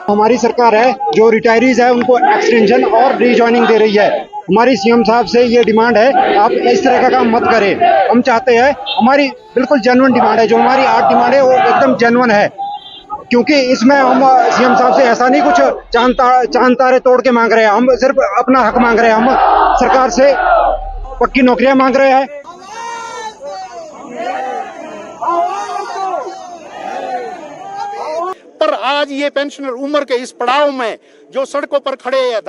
हमारी सरकार है जो रिटायरीज है उनको एक्सटेंशन और रीजॉइनिंग दे रही है। हमारी सीएम साहब से ये डिमांड है, आप इस तरह का काम मत करें। हम चाहते हैं, हमारी बिल्कुल जेन्युइन डिमांड है, जो हमारी 8 डिमांड है वो एकदम जेन्युइन है, क्योंकि इसमें हम सीएम साहब से ऐसा नहीं कुछ चांद तारे तोड़ के मांग रहे हैं। हम सिर्फ अपना हक मांग रहे हैं। हम सरकार से पक्की नौकरियां मांग रहे हैं। पर आज ये पेंशनर उम्र के इस पड़ाव में जो सड़कों पर खड़े हैं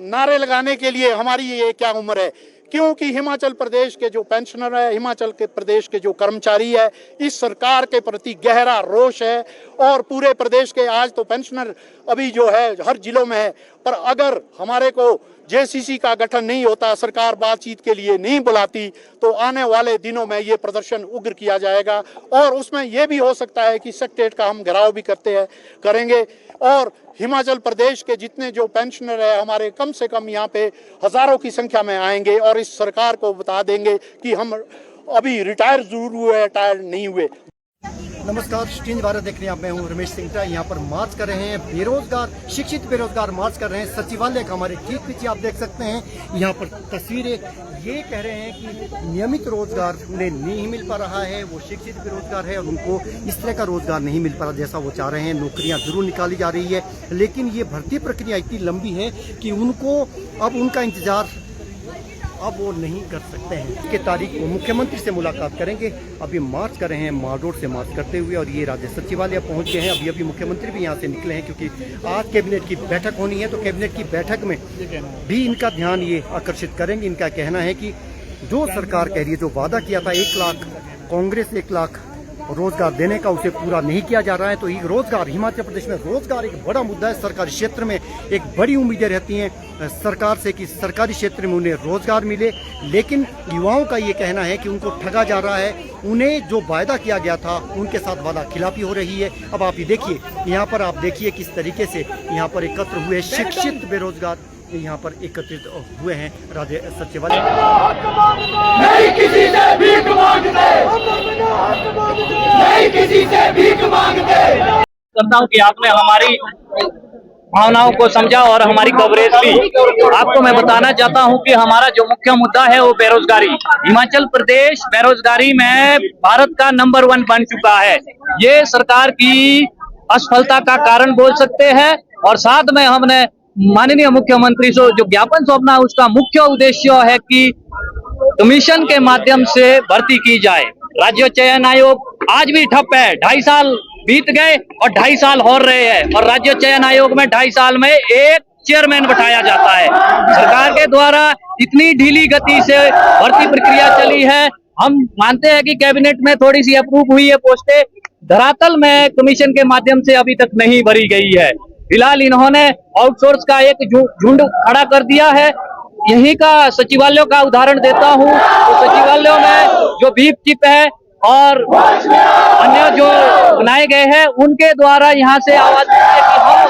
नारे लगाने के लिए, हमारी ये क्या उम्र है? क्योंकि हिमाचल प्रदेश के जो पेंशनर है, हिमाचल के प्रदेश के जो कर्मचारी है, इस सरकार के प्रति गहरा रोष है। और पूरे प्रदेश के आज तो पेंशनर अभी जो है हर जिलों में है, पर अगर हमारे को जेसीसी का गठन नहीं होता, सरकार बातचीत के लिए नहीं बुलाती, तो आने वाले दिनों में ये प्रदर्शन उग्र किया जाएगा। और उसमें यह भी हो सकता है कि सेक्रेटेरिएट का हम घेराव भी करेंगे। और हिमाचल प्रदेश के जितने जो पेंशनर है हमारे, कम से कम यहाँ पे हजारों की संख्या में आएंगे और इस सरकार को बता देंगे कि हम अभी रिटायर जरूर हुए, रिटायर नहीं हुए। नमस्कार, स्टीन भारत देख रहे हैं आप। मैं हूं रमेश सिंह। यहाँ पर मार्च कर रहे हैं बेरोजगार, शिक्षित बेरोजगार मार्च कर रहे हैं सचिवालय का। हमारे ठीक पीछे आप देख सकते हैं यहाँ पर तस्वीरें। ये कह रहे हैं कि नियमित रोजगार उन्हें नहीं मिल पा रहा है, वो शिक्षित बेरोजगार है और उनको इस तरह का रोजगार नहीं मिल पा रहा जैसा वो चाह रहे हैं। नौकरियां जरूर निकाली जा रही है, लेकिन ये भर्ती प्रक्रिया इतनी लंबी है कि उनको अब उनका इंतजार अब वो नहीं कर सकते हैं। की तारीख को मुख्यमंत्री से मुलाकात करेंगे। अभी मार्च कर रहे हैं माल रोड से मार्च करते हुए, और ये राज्य सचिवालय पहुंच गए हैं। अभी मुख्यमंत्री भी यहाँ से निकले हैं, क्योंकि आज कैबिनेट की बैठक होनी है। तो कैबिनेट की बैठक में भी इनका ध्यान ये आकर्षित करेंगे। इनका कहना है कि जो सरकार कह रही है, जो वादा किया था 1 लाख, कांग्रेस 1 लाख रोजगार देने का, उसे पूरा नहीं किया जा रहा है। तो ये रोजगार, हिमाचल प्रदेश में रोजगार एक बड़ा मुद्दा है। सरकारी क्षेत्र में एक बड़ी उम्मीदें रहती हैं सरकार से कि सरकारी क्षेत्र में उन्हें रोजगार मिले, लेकिन युवाओं का ये कहना है कि उनको ठगा जा रहा है। उन्हें जो वायदा किया गया था उनके साथ वादा खिलाफी हो रही है। अब आप ये देखिए, यहाँ पर आप देखिए किस तरीके से यहाँ पर एकत्र हुए शिक्षित बेरोजगार यहाँ पर एकत्रित हुए हैं राज्य सचिवालय। नहीं किसी से भीख मांगते, नहीं किसी से भीख मांगते। करता हूँ कि आपने हमारी भावनाओं को समझा और हमारी कवरेज ली। आपको मैं बताना चाहता हूं कि हमारा जो मुख्य मुद्दा है वो बेरोजगारी। हिमाचल प्रदेश बेरोजगारी में भारत का नंबर 1 बन चुका है। ये सरकार की असफलता का कारण बोल सकते हैं। और साथ में हमने माननीय मुख्यमंत्री से जो ज्ञापन सौंपना है, उसका मुख्य उद्देश्य है कि कमीशन के माध्यम से भर्ती की जाए। राज्य चयन आयोग आज भी ठप है। 2.5 साल बीत गए और 2.5 साल हो रहे हैं, और राज्य चयन आयोग में 2.5 साल में एक चेयरमैन बैठाया जाता है। सरकार के द्वारा इतनी ढीली गति से भर्ती प्रक्रिया चली है। हम मानते हैं कि कैबिनेट में थोड़ी सी अप्रूव हुई है पोस्टें, धरातल में कमीशन के माध्यम से अभी तक नहीं भरी गई है। फिलहाल इन्होंने आउटसोर्स का एक झुंड खड़ा कर दिया है। यही का सचिवालयों का उदाहरण देता हूं, तो सचिवालयों में जो भीख चिप है और अन्य जो बनाए गए हैं, उनके द्वारा यहाँ से आवाज उठी है कि हम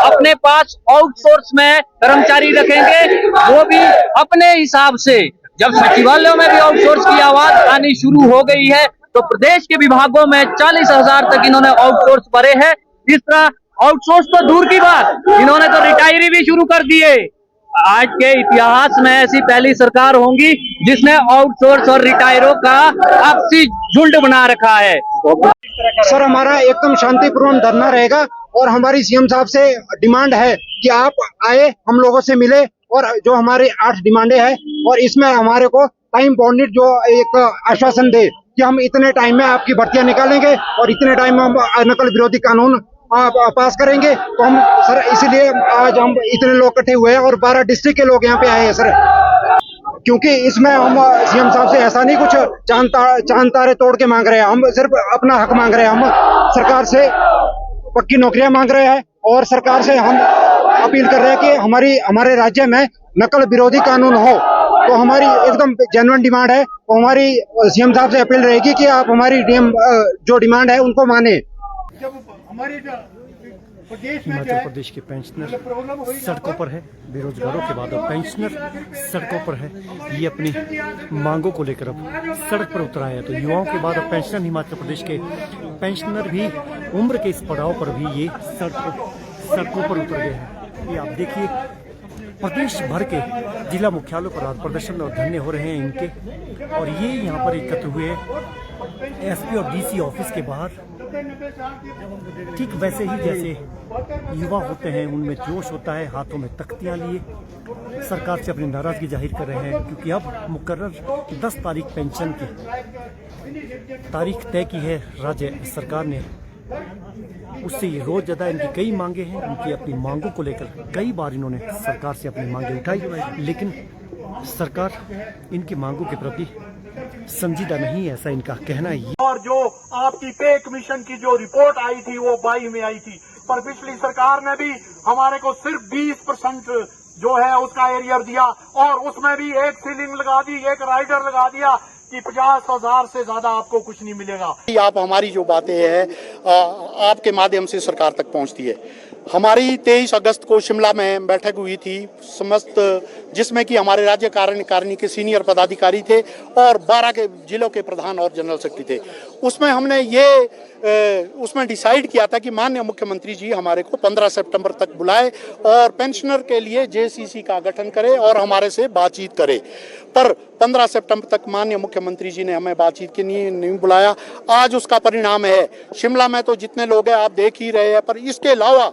अपने पास आउटसोर्स में कर्मचारी रखेंगे, वो भी अपने हिसाब से। जब सचिवालयों में भी आउटसोर्स की आवाज आनी शुरू हो गई है, तो प्रदेश के विभागों में 40,000 तक इन्होंने आउटसोर्स भरे हैं। इस तरह आउटसोर्स तो दूर की बात, इन्होंने तो रिटायरी भी शुरू कर दिए। आज के इतिहास में ऐसी पहली सरकार होगी जिसने आउटसोर्स और रिटायरों का आपसी झुंड बना रखा है। सर, हमारा एकदम शांतिपूर्ण धरना रहेगा, और हमारी सीएम साहब से डिमांड है कि आप आए, हम लोगों से मिले, और जो हमारी 8 डिमांडें हैं, और इसमें हमारे को टाइम बाउंडेड जो एक आश्वासन दे कि हम इतने टाइम में आपकी भर्तियां निकालेंगे और इतने टाइम में हम नकल विरोधी कानून पास करेंगे। तो हम सर, इसीलिए आज हम इतने लोग इकट्ठे हुए हैं और 12 डिस्ट्रिक्ट के लोग यहाँ पे आए हैं सर, क्योंकि इसमें हम सीएम साहब से ऐसा नहीं कुछ चांद तारे तोड़ के मांग रहे हैं। हम सिर्फ अपना हक मांग रहे हैं। हम सरकार से पक्की नौकरियां मांग रहे हैं, और सरकार से हम अपील कर रहे हैं कि हमारे राज्य में नकल विरोधी कानून हो। तो हमारी एकदम जेन्युइन डिमांड है। तो हमारी सीएम साहब से अपील रहेगी कि आप हमारी जो डिमांड है उनको माने। हिमाचल प्रदेश के पेंशनर सड़कों पर है। बेरोजगारों के बाद अब पेंशनर सड़कों पर है। ये अपनी मांगों को लेकर अब सड़क पर उतर आए हैं। तो युवाओं के बाद अब पेंशनर, हिमाचल प्रदेश के पेंशनर भी उम्र के इस पड़ाव पर भी ये सड़क पर सड़कों पर उतर गए हैं। ये आप देखिए, प्रदेश भर के जिला मुख्यालयों पर आज प्रदर्शन और धरने हो रहे हैं इनके, और ये यहाँ पर एकत्र हुए एसपी और डीसी ऑफिस के बाहर, ठीक वैसे ही जैसे युवा होते हैं, उनमें जोश होता है, हाथों में तख्तियां लिए सरकार से अपनी नाराजगी जाहिर कर रहे हैं, क्योंकि अब मुकर्रर 10 तारीख पेंशन की तारीख तय की है राज्य सरकार ने। उससे ये रोज ज्यादा इनकी कई मांगे हैं, उनकी अपनी मांगों को लेकर कई बार इन्होंने सरकार से अपनी मांगे उठाई, लेकिन सरकार इनकी मांगों के प्रति संजीदा नहीं है, ऐसा इनका कहना है। और जो आपकी पे कमीशन की जो रिपोर्ट आई थी वो 22 में आई थी, पर पिछली सरकार ने भी हमारे को सिर्फ 20% जो है उसका एरियर दिया, और उसमें भी एक सीलिंग लगा दी, एक राइडर लगा दिया कि 50,000 से ज्यादा आपको कुछ नहीं मिलेगा। आप हमारी जो बातें हैं आपके माध्यम से सरकार तक पहुंचती है। हमारी 23 अगस्त को शिमला में बैठक हुई थी समस्त, जिसमें कि हमारे राज्य कार्यकारिणी के सीनियर पदाधिकारी थे और 12 के जिलों के प्रधान और जनरल सेक्रेटरी थे। उसमें हमने उसमें डिसाइड किया था कि माननीय मुख्यमंत्री जी हमारे को 15 सितंबर तक बुलाए और पेंशनर के लिए जेसीसी का गठन करे और हमारे से बातचीत करे, पर 15 सितंबर तक माननीय मुख्यमंत्री जी ने हमें बातचीत के लिए नहीं बुलाया। आज उसका परिणाम है, शिमला में तो जितने लोग हैं आप देख ही रहे हैं, पर इसके अलावा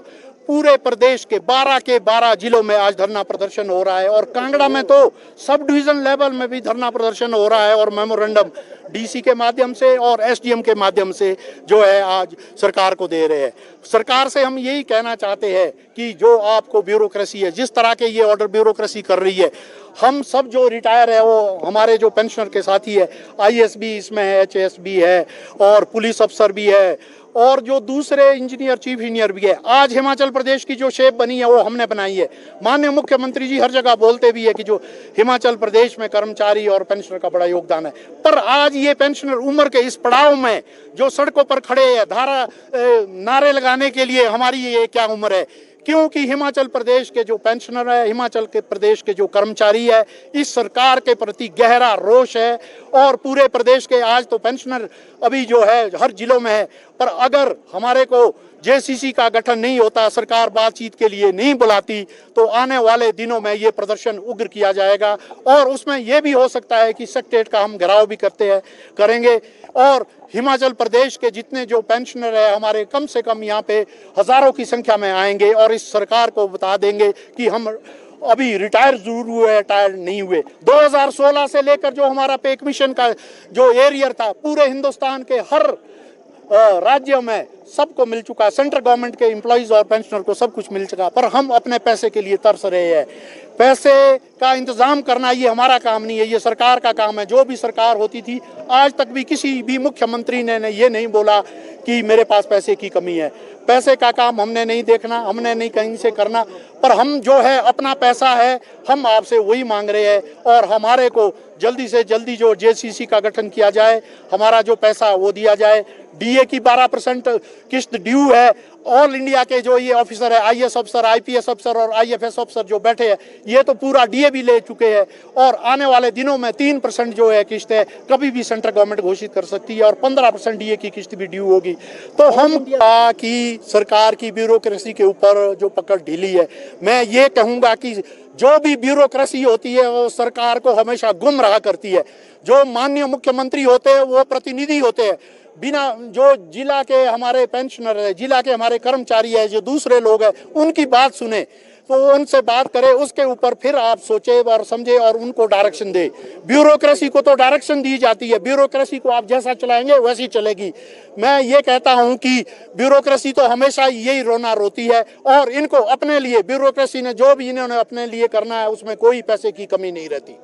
पूरे प्रदेश के 12 जिलों में आज धरना प्रदर्शन हो रहा है, और कांगड़ा में तो सब डिवीजन लेवल में भी धरना प्रदर्शन हो रहा है, और मेमोरेंडम डीसी के माध्यम से और एसडीएम के माध्यम से जो है आज सरकार को दे रहे हैं। सरकार से हम यही कहना चाहते हैं कि जो आपको ब्यूरोक्रेसी है, जिस तरह के ये ऑर्डर ब्यूरोक्रेसी कर रही है, हम सब जो रिटायर है वो हमारे जो पेंशनर के साथी है, आईएएस भी इसमें है, एचएएस भी है, और पुलिस अफसर भी है, और जो दूसरे इंजीनियर चीफ इंजीनियर भी है। आज हिमाचल प्रदेश की जो शेप बनी है वो हमने बनाई है। माननीय मुख्यमंत्री जी हर जगह बोलते भी है कि जो हिमाचल प्रदेश में कर्मचारी और पेंशनर का बड़ा योगदान है, पर आज ये पेंशनर उम्र के इस पड़ाव में जो सड़कों पर खड़े हैं नारे लगाने के लिए, हमारी ये क्या उम्र है, क्योंकि हिमाचल प्रदेश के जो पेंशनर है, हिमाचल के प्रदेश के जो कर्मचारी है, इस सरकार के प्रति गहरा रोष है, और पूरे प्रदेश के आज तो पेंशनर अभी जो है हर जिलों में है, पर अगर हमारे को जेसीसी का गठन नहीं होता, सरकार बातचीत के लिए नहीं बुलाती, तो आने वाले दिनों में ये प्रदर्शन उग्र किया जाएगा, और उसमें यह भी हो सकता है कि सेक्रेटेरिएट का हम घेराव भी करेंगे, और हिमाचल प्रदेश के जितने जो पेंशनर है हमारे, कम से कम यहाँ पे हजारों की संख्या में आएंगे, और इस सरकार को बता देंगे कि हम अभी रिटायर जरूर हुए, रिटायर नहीं हुए। 2016 से लेकर जो हमारा पे कमीशन का जो एरियर था, पूरे हिंदुस्तान के हर राज्यों में सबको मिल चुका है, सेंट्रल गवर्नमेंट के एम्प्लॉइज और पेंशनर को सब कुछ मिल चुका, पर हम अपने पैसे के लिए तरस रहे हैं। पैसे का इंतजाम करना ये हमारा काम नहीं है, ये सरकार का काम है। जो भी सरकार होती थी, आज तक भी किसी भी मुख्यमंत्री ने ये नहीं बोला कि मेरे पास पैसे की कमी है। पैसे का काम हमने नहीं देखना, हमने नहीं कहीं से करना, पर हम जो है अपना पैसा है, हम आपसे वही मांग रहे हैं, और हमारे को जल्दी से जल्दी जो जेसीसी का गठन किया जाए, हमारा जो पैसा वो दिया जाए। डीए की 12% किस्त ड्यू है। ऑल इंडिया के जो ये ऑफिसर है, आईएएस अफसर, आईपीएस अफसर और आईएफएस अफसर जो बैठे हैं, ये तो पूरा डीए भी ले चुके हैं, और आने वाले दिनों में 3% जो है किस्त है, कभी भी सेंट्रल गवर्नमेंट घोषित कर सकती है, और 15% डीए की किस्त भी ड्यू होगी। तो हम की सरकार की ब्यूरोक्रेसी के ऊपर जो पकड़ ढीली है, मैं ये कहूँगा कि जो भी ब्यूरोक्रेसी होती है वो सरकार को हमेशा गुमराह करती है। जो माननीय मुख्यमंत्री होते हैं वो प्रतिनिधि होते हैं, बिना जो जिला के हमारे पेंशनर है, जिला के हमारे कर्मचारी है, जो दूसरे लोग हैं, उनकी बात सुने, तो उनसे बात करें, उसके ऊपर फिर आप सोचे और समझे और उनको डायरेक्शन दे। ब्यूरोक्रेसी को तो डायरेक्शन दी जाती है, ब्यूरोक्रेसी को आप जैसा चलाएंगे वैसी चलेगी। मैं ये कहता हूं कि ब्यूरोक्रेसी तो हमेशा यही रोना रोती है, और इनको अपने लिए ब्यूरोक्रेसी ने जो भी इन्होंने अपने लिए करना है उसमें कोई पैसे की कमी नहीं रहती।